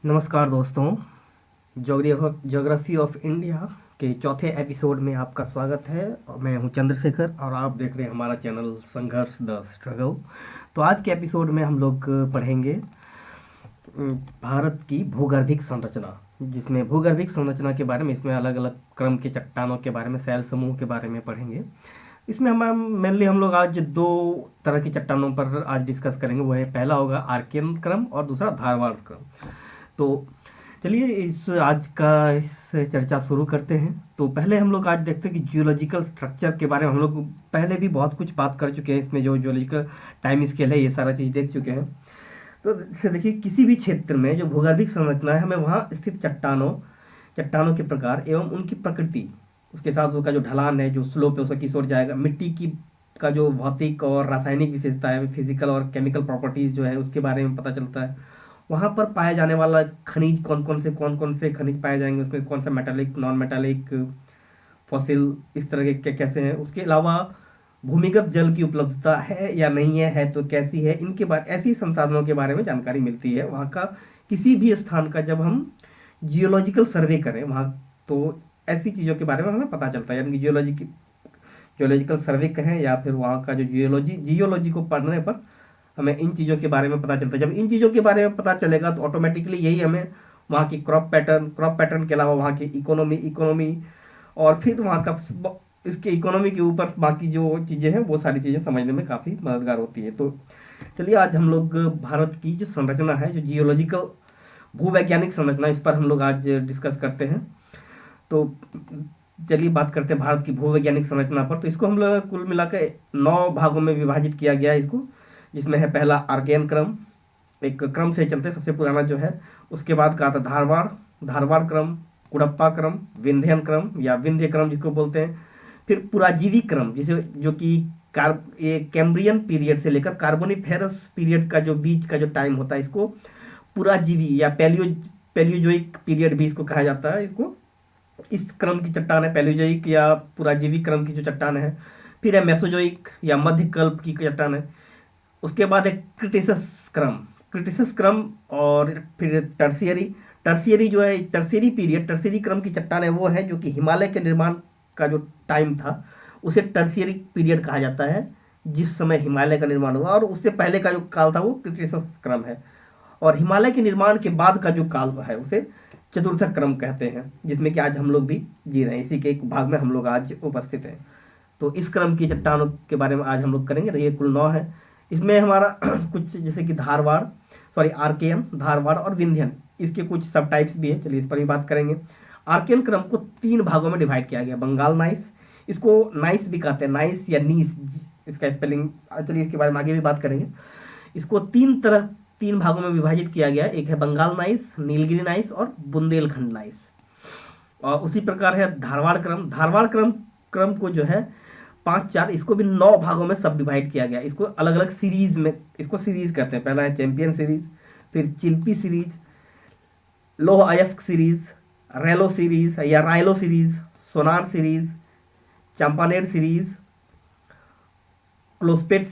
नमस्कार दोस्तों। Geography of India के चौथे एपिसोड में आपका स्वागत है। और मैं हूं चंद्रशेखर और आप देख रहे हैं हमारा चैनल संघर्ष द स्ट्रगल। तो आज के एपिसोड में हम लोग पढ़ेंगे भारत की भूगर्भिक संरचना, जिसमें भूगर्भिक संरचना के बारे में इसमें अलग अलग क्रम के चट्टानों के बारे में, शैल समूह के बारे में पढ़ेंगे। इसमें हम मेनली हम लोग आज दो तरह की चट्टानों पर आज डिस्कस करेंगे। वो है, पहला होगा आर्कियन क्रम और दूसरा धारवाड़ क्रम। तो चलिए इस आज का इस चर्चा शुरू करते हैं। तो पहले हम लोग आज देखते हैं कि जियोलॉजिकल स्ट्रक्चर के बारे में हम लोग पहले भी बहुत कुछ बात कर चुके हैं। इसमें जो जियोलॉजिकल टाइम स्केल है, ये सारा चीज़ देख चुके हैं। तो देखिए, किसी भी क्षेत्र में जो भूगर्भिक संरचना है, हमें वहाँ स्थित चट्टानों के प्रकार एवं उनकी प्रकृति, उसके साथ उसका जो ढलान है, जो स्लोप है, उसका किस ओर जाएगा, मिट्टी की का जो भौतिक और रासायनिक विशेषता है, फिजिकल और केमिकल प्रॉपर्टीज जो है, उसके बारे में पता चलता है। वहाँ पर पाए जाने वाला खनिज कौन कौन से खनिज पाए जाएंगे, उसमें कौन सा मेटालिक, नॉन मेटालिक, फॉसिल, इस तरह के कैसे हैं। उसके अलावा भूमिगत जल की उपलब्धता है या नहीं है तो कैसी है, इनके बारे, ऐसी संसाधनों के बारे में जानकारी मिलती है। वहाँ का किसी भी स्थान का जब हम जियोलॉजिकल सर्वे करें वहाँ, तो ऐसी चीज़ों के बारे में हमें पता चलता है। यानी कि जियोलॉजिकल सर्वे कहें या फिर वहाँ का जो जियोलॉजी को पढ़ने पर हमें इन चीज़ों के बारे में पता चलता है। जब इन चीज़ों के बारे में पता चलेगा तो ऑटोमेटिकली यही हमें वहाँ की क्रॉप पैटर्न के अलावा वहाँ की इकोनॉमी और फिर वहाँ का इसके इकोनॉमी के ऊपर बाकी जो चीज़ें हैं वो सारी चीज़ें समझने में काफ़ी मददगार होती है। तो चलिए आज हम लोग भारत की जो संरचना है, जो जियोलॉजिकल भूवैज्ञानिक संरचना, इस पर हम लोग आज डिस्कस करते हैं। तो चलिए बात करते हैं भारत की भूवैज्ञानिक संरचना पर। तो इसको हम लोग कुल मिलाकर 9 भागों में विभाजित किया गया है इसको, जिसमें है पहला आर्कियन क्रम, एक क्रम से चलते सबसे पुराना जो है। उसके बाद का आता धारवाड़ क्रम, कुडप्पा क्रम, विंध्यन क्रम या विंध्य क्रम जिसको बोलते हैं। फिर पुराजीवी क्रम, जिसे जो कि ये कैम्ब्रियन पीरियड से लेकर कार्बोनिफेरस पीरियड का जो बीच का जो टाइम होता है, इसको पुराजीवी या पैलियोजोइक पीरियड भी इसको कहा जाता है। इसको इस क्रम की चट्टान है पैलियोजोइक या पुराजीवी क्रम की जो चट्टान है। फिर है मेसोजोइक या मध्यकल्प की चट्टान है। उसके बाद एक क्रिटिसस क्रम और फिर टर्सियरी जो है, टर्सियरी क्रम की चट्टान है वो है जो कि हिमालय के निर्माण का जो टाइम था उसे टर्सियरी पीरियड कहा जाता है, जिस समय हिमालय का निर्माण हुआ। और उससे पहले का जो काल था वो क्रिटिसस क्रम है। और हिमालय के निर्माण के बाद का जो काल है उसे चतुर्थक क्रम कहते हैं, जिसमें कि आज हम लोग भी जी रहे हैं। इसी के एक भाग में हम लोग आज उपस्थित हैं। तो इस क्रम की चट्टानों के बारे में आज हम लोग करेंगे। ये कुल 9 है। इसमें हमारा कुछ जैसे कि आर्कियन, धारवाड़ और विंध्यन, इसके कुछ सब टाइप्स भी है। चलिए इस पर भी बात करेंगे। आर्कियन क्रम को 3 भागों में डिवाइड किया गया। बंगाल नाइस, इसको नाइस भी कहते हैं, नाइस या नीस, इसका स्पेलिंग, चलिए इसके बारे में आगे भी बात करेंगे। इसको 3 भागों में विभाजित किया गया। एक है बंगाल नाइस, नीलगिरी नाइस और बुंदेलखंड नाइस। और उसी प्रकार है धारवाड़ क्रम को जो है 5-4, इसको भी 9 भागों में सब डिवाइड किया गया। इसको अलग अलग सीरीज में, इसको सीरीज कहते हैं। पहला है चैंपियन सीरीज, फिर चिल्पी सीरीज, लोह अयस्क सीरीज, रेलो सीरीज या रायलो सीरीज, सोनार सीरीज, चंपानेर सीरीज, क्लोजपेट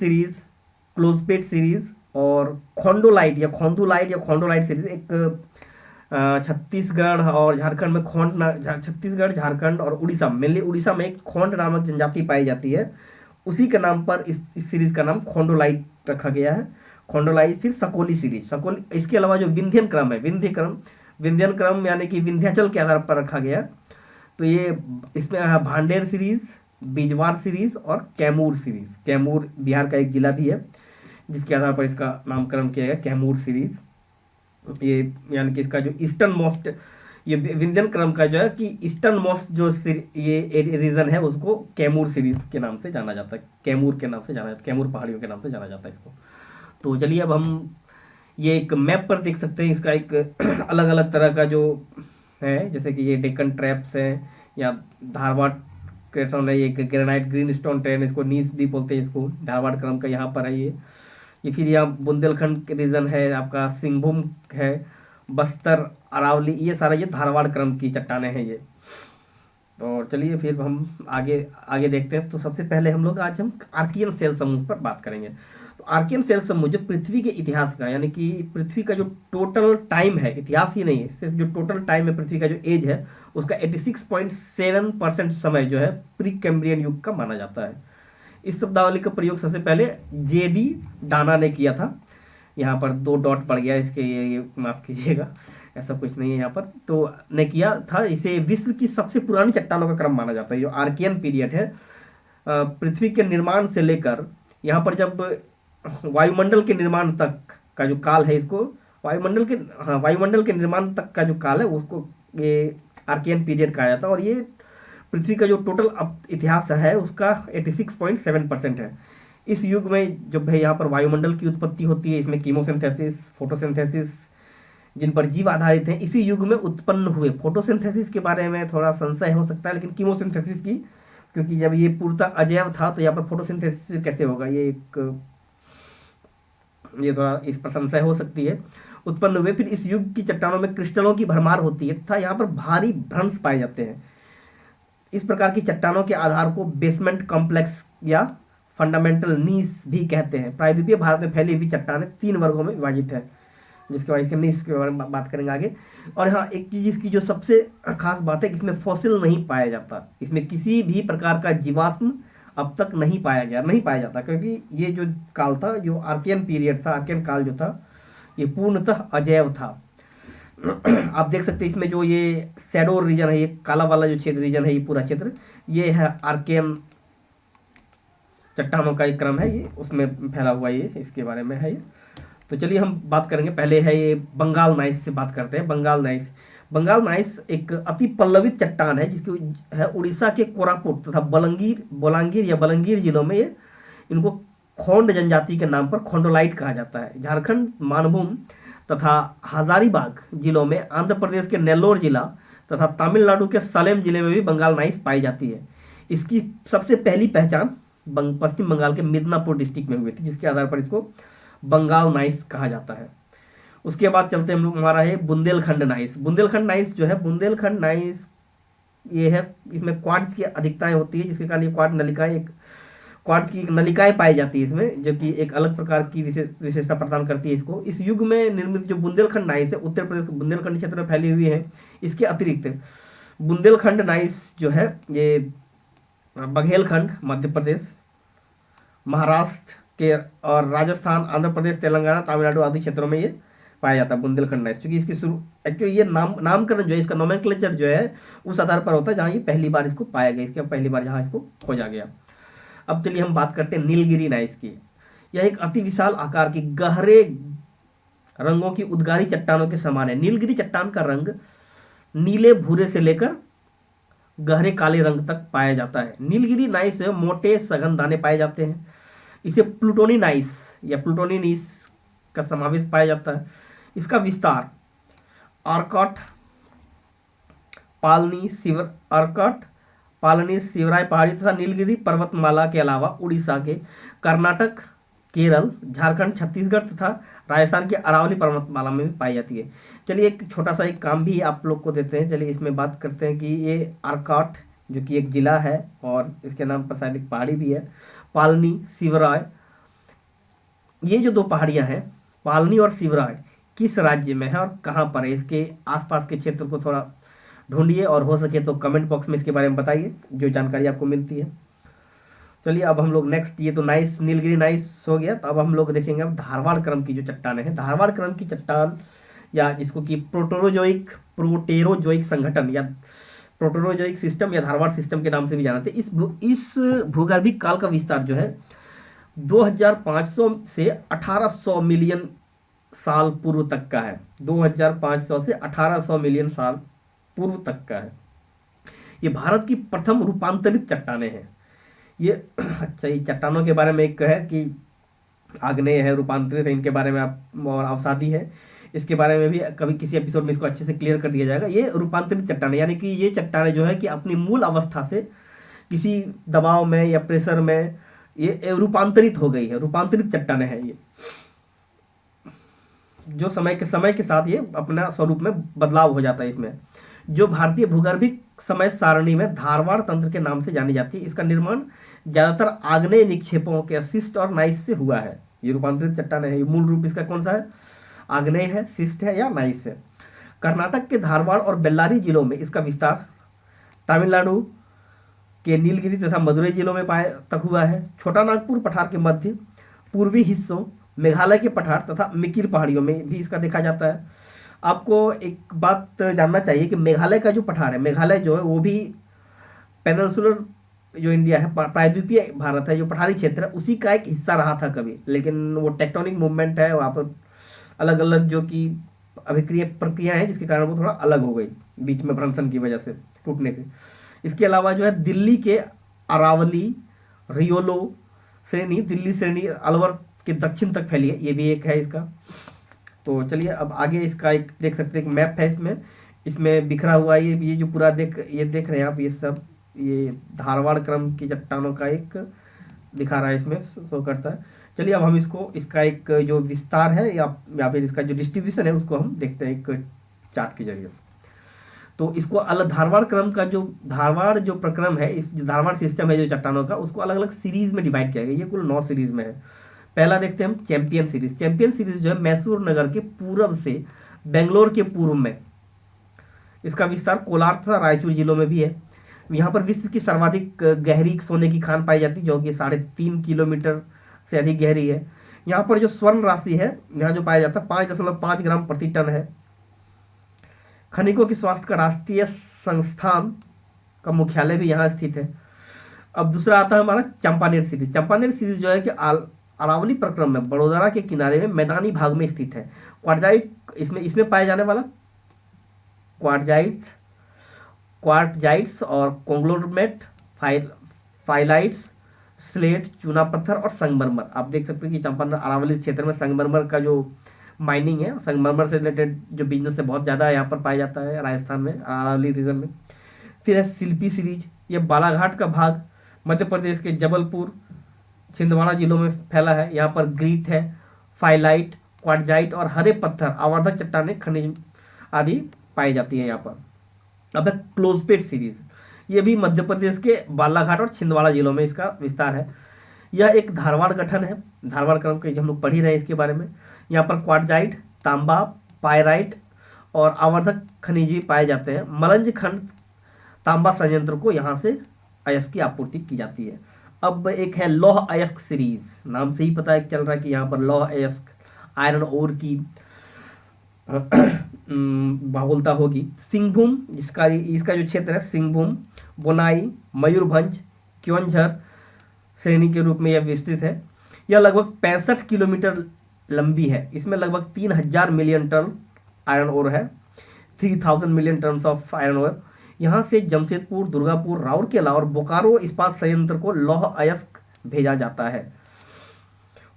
सीरीज और खोंडोलाइट सीरीज। एक छत्तीसगढ़ और झारखंड में छत्तीसगढ़, झारखंड और उड़ीसा, मेनली उड़ीसा में एक खोंड नामक जनजाति पाई जाती है। उसी के नाम पर इस सीरीज का नाम खोंडोलाइट रखा गया है। खोंडोलाइट। फिर सकोली सीरीज, इसके अलावा जो विंध्यन क्रम यानी कि विंध्याचल के आधार पर रखा गया। तो ये इसमें भांडेर सीरीज, बिजवार सीरीज और कैमूर सीरीज। कैमूर बिहार का एक जिला भी है जिसके आधार पर इसका नामकरण किया गया, कैमूर सीरीज। ये यानी कि इसका जो ईस्टर्न मोस्ट, ये विंध्यन क्रम का जो है कि ईस्टर्न मोस्ट जो ये रीजन है उसको कैमूर सीरीज के नाम से जाना जाता है, कैमूर पहाड़ियों के नाम से जाना जाता है इसको। तो चलिए अब हम ये एक मैप पर देख सकते हैं। इसका एक अलग अलग तरह का जो है, जैसे कि ये डेक्कन ट्रैप्स है या धारवाड़ क्रेटन है, ये ग्रेनाइट ग्रीन स्टोन ट्रेन, इसको नीस भी बोलते हैं इसको, धारवाड़ क्रम का यहाँ पर है ये फिर यहाँ बुंदेलखंड के रीजन है, आपका सिंहभूम है, बस्तर, अरावली, ये सारा ये धारवाड़ क्रम की चट्टानें हैं ये। तो चलिए फिर हम आगे देखते हैं। तो सबसे पहले हम लोग आज आर्कियन शैल समूह पर बात करेंगे। तो आर्कियन शैल समूह जो पृथ्वी के इतिहास का, यानी कि पृथ्वी का जो टोटल टाइम है, इतिहास ही नहीं है, सिर्फ जो टोटल टाइम है पृथ्वी का जो एज है, उसका 86.7% समय जो है प्री कैम्ब्रियन युग का माना जाता है। इस शब्दावली का प्रयोग सबसे पहले जेडी डाना ने किया था। यहाँ पर 2 डॉट पड़ गया इसके, ये माफ़ कीजिएगा, ऐसा कुछ नहीं है यहाँ पर, तो ने किया था। इसे विश्व की सबसे पुरानी चट्टानों का क्रम माना जाता है। जो आर्कियन पीरियड है, पृथ्वी के निर्माण से लेकर यहाँ पर जब वायुमंडल के निर्माण तक का जो काल है, इसको वायुमंडल के निर्माण तक का जो काल है उसको ये आर्कियन पीरियड कहा जाता है। और ये पृथ्वी का जो टोटल इतिहास है उसका 86.7% है। इस युग में जब है यहाँ पर वायुमंडल की उत्पत्ति होती है, इसमें कीमोसिंथेसिस, फोटोसिंथेसिस जिन पर जीव आधारित हैं, इसी युग में उत्पन्न हुए। फोटोसिंथेसिस के बारे में थोड़ा संशय हो सकता है, लेकिन कीमोसिंथेसिस की, क्योंकि जब ये पूर्णतः अजैव था तो यहाँ पर फोटोसिंथेसिस कैसे होगा, ये थोड़ा इस पर संशय हो सकती है, उत्पन्न हुए। फिर इस युग की चट्टानों में क्रिस्टलों की भरमार होती है तथा यहाँ पर भारी भ्रंश पाए जाते हैं। इस प्रकार की चट्टानों के आधार को बेसमेंट कॉम्प्लेक्स या फंडामेंटल नीस भी कहते हैं। प्रायद्वीपीय भारत में फैली हुई चट्टानें 3 वर्गों में विभाजित है, जिसके बाद नीस के बारे में बात करेंगे आगे। और हाँ, एक चीज इसकी जो सबसे खास बात है कि इसमें फॉसिल नहीं पाया जाता, इसमें किसी भी प्रकार का जीवाश्म अब तक नहीं पाया जाता, क्योंकि ये जो काल था, जो आर्कियन पीरियड था, आर्कियन काल जो था, ये पूर्णतः अजैव था। आप देख सकते हैं इसमें जो ये शैडो रीजन है, ये काला वाला जो क्षेत्र रीजन है, ये पूरा क्षेत्र, ये है आर्कियन चट्टानों का एक क्रम है, ये उसमें फैला हुआ, ये इसके बारे में है ये। तो चलिए हम बात करेंगे, पहले है ये बंगाल नाइस से बात करते हैं। बंगाल नाइस एक अति पल्लवित चट्टान है, जिसकी है उड़ीसा के कोरापुट तथा बलांगीर जिलों में ये, इनको खोंड जनजाति के नाम पर खोंडोलाइट कहा जाता है। झारखंड, मानभूम तथा हजारीबाग जिलों में, आंध्र प्रदेश के नेल्लोर जिला तथा तमिलनाडु के सलेम जिले में भी बंगाल नाइस पाई जाती है। इसकी सबसे पहली पहचान पश्चिम बंगाल के मिदनापुर डिस्ट्रिक्ट में हुई थी, जिसके आधार पर इसको बंगाल नाइस कहा जाता है। उसके बाद चलते हम लोग, हमारा है बुंदेलखंड नाइस जो है, बुंदेलखंड नाइस ये है, इसमें क्वार्ट्ज की अधिकताएं होती है, जिसके कारण ये क्वार्ट्ज की नलिकाएं पाई जाती है इसमें, जो कि एक अलग प्रकार की विशेषता प्रदान करती है इसको। इस युग में निर्मित जो बुंदेलखंड नाइस है, उत्तर प्रदेश के बुंदेलखंड क्षेत्र में फैली हुई है। इसके अतिरिक्त बुंदेलखंड नाइस जो है, ये बघेलखंड मध्य प्रदेश, महाराष्ट्र के और राजस्थान, आंध्र प्रदेश, तेलंगाना, तमिलनाडु आदि क्षेत्रों में ये पाया जाता है बुंदेलखंड नाइस। क्योंकि इसकी एक्चुअली ये नामकरण जो है, इसका नोमेनक्लेचर जो है उस आधार पर होता है जहाँ ये पहली बार इसको पाया गया, इसके पहली बार जहाँ इसको खोजा गया। अब चलिए हम बात करते हैं नीलगिरी नाइस की। यह एक अति विशाल आकार की गहरे रंगों की उद्गारी चट्टानों के समान है। नीलगिरी चट्टान का रंग नीले भूरे से लेकर गहरे काले रंग तक पाया जाता है। नीलगिरी नाइस में मोटे सघन दाने पाए जाते हैं। इसे प्लूटोनी नाइस या प्लूटोनी नीस का समावेश पाया जाता है। इसका विस्तार आर्कॉट, पालनी, शिवराय पहाड़ी तथा नीलगिरी पर्वतमाला के अलावा उड़ीसा के, कर्नाटक, केरल, झारखंड, छत्तीसगढ़ तथा राजस्थान के अरावली पर्वतमाला में भी पाई जाती है। चलिए एक छोटा सा एक काम भी आप लोग को देते हैं। चलिए इसमें बात करते हैं कि ये आर्कॉट जो कि एक जिला है और इसके नाम पर शायद एक पहाड़ी भी है, पालनी, शिवराय, ये जो 2 पहाड़ियां हैं, पालनी और शिवराय, किस राज्य में है और कहाँ पर है, इसके आसपास के क्षेत्र को थोड़ा ढूंढिए और हो सके तो कमेंट बॉक्स में इसके बारे में बताइए जो जानकारी आपको मिलती है। चलिए अब हम लोग नेक्स्ट, ये तो नाइस, नीलगिरी नाइस हो गया। तो अब हम लोग देखेंगे अब धारवाड़ क्रम की जो चट्टानें हैं। धारवाड़ क्रम की चट्टान, या जिसको कि प्रोटेरोजोइक संगठन या प्रोटेरोजोइक सिस्टम या धारवाड़ सिस्टम के नाम से भी जाना थे। इस भूगर्भिक काल का विस्तार जो है 2500 से 1800 मिलियन साल पूर्व तक का है। 2500 से 1800 मिलियन साल पूर्व तक का है। ये भारत की प्रथम रूपांतरित चट्टानें हैं। ये अच्छा, ये चट्टानों के बारे में एक है कि आग्नेय है, रूपांतरित है, इनके बारे में आप और अवसादी है, इसके बारे में भी कभी किसी एपिसोड में इसको अच्छे से क्लियर कर दिया जाएगा। ये रूपांतरित चट्टानें, यानी कि ये चट्टानें जो है कि अपनी मूल अवस्था से किसी दबाव में या प्रेशर में ये रूपांतरित हो गई है, रूपांतरित चट्टानें हैं ये, जो समय के साथ ये अपना स्वरूप में बदलाव हो जाता है इसमें, जो भारतीय भूगर्भिक समय सारणी में धारवाड़ तंत्र के नाम से जानी जाती है। इसका निर्माण ज्यादातर आग्नेय निक्षेपों के शिस्ट और नाइस से हुआ है। ये रूपांतरित चट्टान है। ये मूल रूप इसका कौन सा है, आग्नेय है, शिस्ट है या नाइस है। कर्नाटक के धारवाड़ और बेल्लारी जिलों में इसका विस्तार तमिलनाडु के नीलगिरी तथा मदुरई जिलों में पाए तक हुआ है। छोटा नागपुर पठार के मध्य पूर्वी हिस्सों, मेघालय के पठार तथा मिकिर पहाड़ियों में भी इसका देखा जाता है। आपको एक बात जानना चाहिए कि मेघालय का जो पठार है, मेघालय जो है वो भी पेनिनसुलर जो इंडिया है, प्रायद्वीपीय भारत है, जो पठारी क्षेत्र है उसी का एक हिस्सा रहा था कभी, लेकिन वो टेक्टोनिक मूवमेंट है, वहाँ पर अलग अलग जो कि अभिक्रिया प्रक्रिया है जिसके कारण वो थोड़ा अलग हो गई बीच में भ्रंशन की वजह से, टूटने से। इसके अलावा जो है दिल्ली के अरावली रियोलो श्रेणी, दिल्ली श्रेणी अलवर के दक्षिण तक फैली है, ये भी एक है इसका। तो चलिए अब आगे इसका एक देख सकते हैं, एक मैप है इसमें, इसमें बिखरा हुआ ये जो पूरा ये देख रहे हैं आप, ये सब ये धारवाड़ क्रम की चट्टानों का एक दिखा रहा है, इसमें शो करता है। चलिए अब हम इसका एक जो विस्तार है या फिर इसका जो डिस्ट्रीब्यूशन है उसको हम देखते हैं एक चार्ट के जरिए। तो इसको अलग धारवाड़ क्रम का जो धारवाड़ जो प्रक्रम है, इस जो धारवाड़ सिस्टम है जो चट्टानों का, उसको अलग अलग सीरीज में डिवाइड किया गया। ये कुल 9 सीरीज में है। पहला देखते हैं हम चैंपियन सीरीज। चैंपियन सीरीज जो है मैसूर नगर के पूर्व से बेंगलोर के पूर्व में, इसका विस्तार कोलार तथा रायचूर जिलों में भी है। यहाँ पर विश्व की सर्वाधिक गहरी सोने की खान पाई जाती है जो कि 3.5 किलोमीटर से अधिक गहरी है। यहाँ पर जो स्वर्ण राशि है यहाँ जो पाया जाता है 5.5 ग्राम प्रति टन है। खनिकों की स्वास्थ्य का राष्ट्रीय संस्थान का मुख्यालय भी यहाँ स्थित है। अब दूसरा आता है हमारा चंपानेर सीरीज। चंपानेर सीरीज जो है कि अरावली प्रक्रम में बड़ोदरा के किनारे में मैदानी भाग में स्थित है। क्वार्टजाइट इसमें पाए जाने वाला क्वार्टजाइट्स और कोंग्लोमेरेट, फाइलाइट्स, स्लेट, चूना पत्थर और संगमरमर। आप देख सकते हैं कि चंपानेर अरावली क्षेत्र में संगमरमर का जो माइनिंग है, संगमरमर से रिलेटेड जो बिजनेस है बहुत ज़्यादा यहाँ पर पाया जाता है राजस्थान में, अरावली रीजन में। फिर है शिल्पी सीरीज, ये बालाघाट का भाग मध्य प्रदेश के जबलपुर, छिंदवाड़ा जिलों में फैला है। यहाँ पर ग्रीट है, फाइलाइट, क्वार्टजाइट और हरे पत्थर, आवर्धक चट्टानें, खनिज आदि पाई जाती है यहाँ पर। अब है क्लोजपेट सीरीज, ये भी मध्य प्रदेश के बालाघाट और छिंदवाड़ा जिलों में इसका विस्तार है। यह एक धारवाड़ गठन है, धारवाड़ क्रम के हम लोग पढ़ ही रहे हैं इसके बारे में। यहाँ पर क्वार्टजाइट, तांबा, पायराइट और आवर्धक खनिज पाए जाते हैं। मलंज खंड तांबा संयंत्र को यहाँ से अयस्क की आपूर्ति की जाती है। अब एक है लौह अयस्क सीरीज, नाम से ही पता है चल रहा है कि यहाँ पर लौह अयस्क आयरन ओर की बहुलता होगी। सिंहभूम, इसका जो क्षेत्र है सिंहभूम, बोनाई, मयूरभंज, क्योंझर श्रेणी के रूप में यह विस्तृत है। यह लगभग 65 किलोमीटर लंबी है। इसमें लगभग 3000 मिलियन टन आयरन ओर है, 3000 million ton of iron ore. यहाँ से जमशेदपुर, दुर्गापुर, राउरकेला और बोकारो इस्पात संयंत्र को लौह अयस्क भेजा जाता है।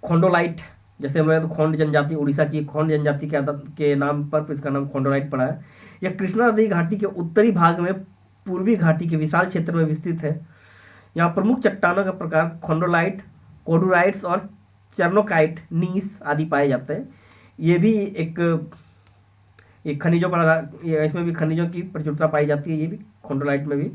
खोंडोलाइट, जैसे हमने तो खोंड जनजाति, उड़ीसा की खोंड जनजाति के नाम पर इसका नाम खोंडोलाइट पड़ा है। यह कृष्णा नदी घाटी के उत्तरी भाग में पूर्वी घाटी के विशाल क्षेत्र में विस्तृत है। यहाँ प्रमुख चट्टानों का प्रकार खोंडोलाइट, कोडुराइट्स और चर्नोकाइट, नीस आदि पाए जाते हैं। ये भी एक खनिजों पर, इसमें भी खनिजों की प्रचुरता पाई जाती है, ये भी खोंडोलाइट में भी।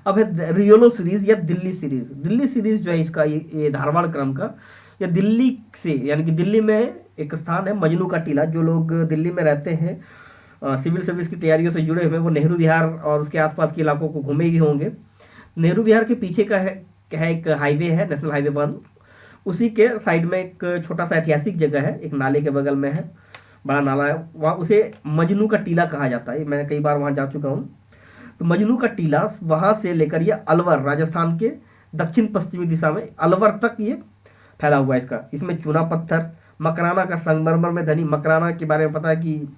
अब है रियोलो सीरीज या दिल्ली सीरीज। दिल्ली सीरीज जो है इसका ये धारवाड़ क्रम का, या दिल्ली से, यानी कि दिल्ली में एक स्थान है मजनू का टीला। जो लोग दिल्ली में रहते हैं सिविल सर्विस की तैयारियों से जुड़े हुए, वो नेहरू विहार और उसके आसपास के इलाकों को घूमे ही होंगे। नेहरू विहार के पीछे का है एक हाईवे है, नेशनल हाईवे 1, उसी के साइड में एक छोटा सा ऐतिहासिक जगह है, एक नाले के बगल में है, बड़ा नाला है वहाँ, उसे मजनू का टीला कहा जाता है। मैं कई बार वहाँ जा चुका हूँ। तो मजनू का टीला वहाँ से लेकर ये अलवर, राजस्थान के दक्षिण पश्चिमी दिशा में अलवर तक ये फैला हुआ है इसका। इसमें चूना पत्थर, मकराना का संगमरमर में धनी, मकराना के बारे में पता है कि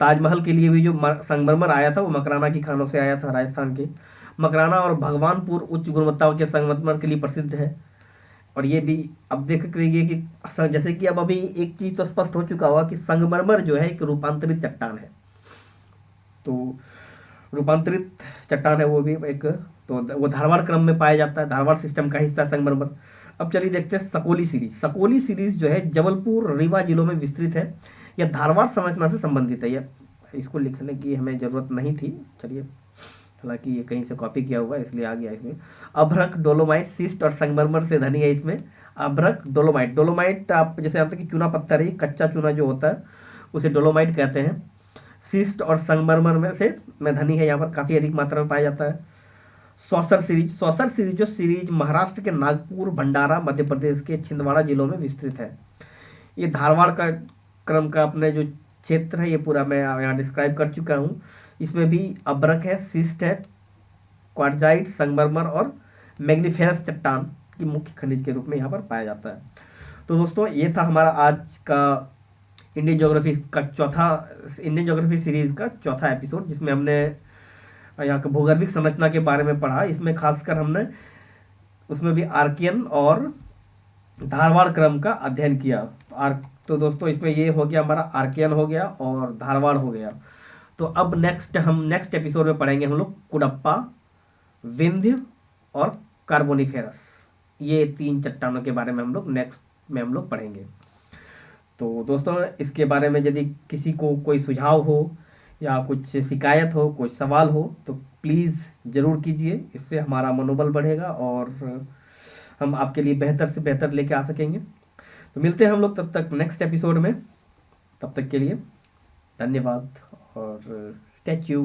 ताजमहल के लिए भी जो संगमरमर आया था वो मकराना की खानों से आया था, राजस्थान के। मकराना और भगवानपुर उच्च गुणवत्ता के संगमरमर के लिए प्रसिद्ध है। और ये भी अब देख रहिए कि जैसे कि अब अभी एक चीज़ तो स्पष्ट हो चुका हुआ कि संगमरमर जो है एक रूपांतरित चट्टान है। तो रूपांतरित चट्टान है वो भी एक, तो वो धारवाड़ क्रम में पाया जाता है, धारवाड़ सिस्टम का हिस्सा संगमरमर। अब चलिए देखते हैं सकोली सीरीज। सकोली सीरीज जो है जबलपुर, रीवा जिलों में विस्तृत है। यह धारवाड़ संरचना से संबंधित है। यह इसको लिखने की हमें जरूरत नहीं थी, चलिए, हालांकि ये कहीं से कॉपी किया हुआ है इसलिए आ गया इसमें। अभ्रक, डोलोमाइट, सिस्ट और संगमरमर से धनी है इसमें। अभ्रक, डोलोमाइट। डोलोमाइट आप जैसे जानते हैं कि चूना पत्थर है, कच्चा चूना जो होता है उसे डोलोमाइट कहते हैं। सिस्ट और संगमरमर में से धनी है, यहाँ पर काफ़ी अधिक मात्रा में पाया जाता है। सौसर सीरीज, सौसर सीरीज जो सीरीज महाराष्ट्र के नागपुर, भंडारा, मध्य प्रदेश के छिंदवाड़ा जिलों में विस्तृत है। ये धारवाड़ का क्रम का अपने जो क्षेत्र है ये पूरा मैं यहाँ डिस्क्राइब कर चुका हूँ। इसमें भी अभ्रक है, सिस्ट है, क्वार्टजाइट, संगमरमर और मैग्नीफेरस चट्टान की मुख्य खनिज के रूप में यहाँ पर पाया जाता है। तो दोस्तों ये था हमारा आज का इंडियन ज्योग्राफी सीरीज का चौथा एपिसोड, जिसमें हमने यहाँ के भूगर्भिक संरचना के बारे में पढ़ा। इसमें खासकर हमने उसमें भी आर्कियन और धारवाड़ क्रम का अध्ययन किया। तो दोस्तों इसमें ये हो गया, हमारा आर्कियन हो गया और धारवाड़ हो गया। तो अब नेक्स्ट एपिसोड में पढ़ेंगे हम लोग कुडप्पा, विंध्य और कार्बोनिफेरस। ये 3 चट्टानों के बारे में हम लोग नेक्स्ट में हम लोग पढ़ेंगे। तो दोस्तों इसके बारे में यदि किसी को कोई सुझाव हो या कुछ शिकायत हो, कोई सवाल हो, तो प्लीज़ ज़रूर कीजिए। इससे हमारा मनोबल बढ़ेगा और हम आपके लिए बेहतर से बेहतर लेके आ सकेंगे। तो मिलते हैं हम लोग तब तक नेक्स्ट एपिसोड में। तब तक के लिए धन्यवाद और स्टै ट्यून्ड।